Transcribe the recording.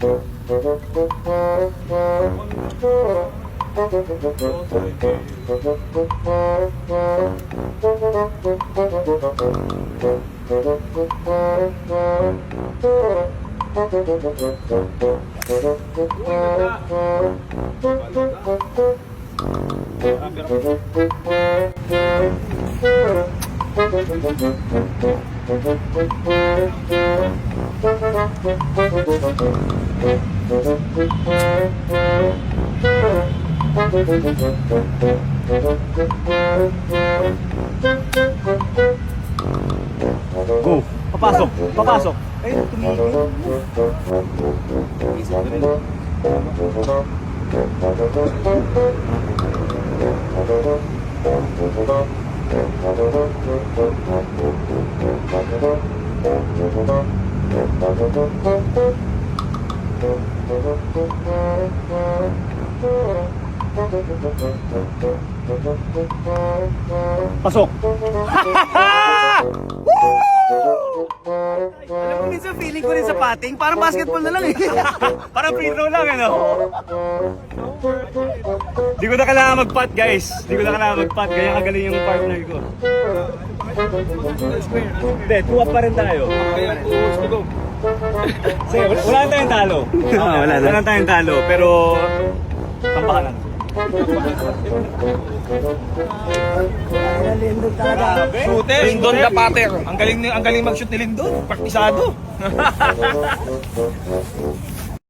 Go! Papasok! Papasok! Ayun, tumigil. Pasok! Alam mo, minsan feeling ko rin sa pating, parang basketball na lang eh. Parang free throw lang, ano? Di ko na kailangan mag-putt, guys. Di ko na kailangan mag-putt, kaya kagaling yung partner ko. Hindi, 2-up pa rin tayo. Sige, wala na tayong talo. Wala na tayong talo, pero tampakan lang. Lindon talaga. Shooter, Lindon the Pater. Ang galing mag-shoot ni Lindon. Praktisado.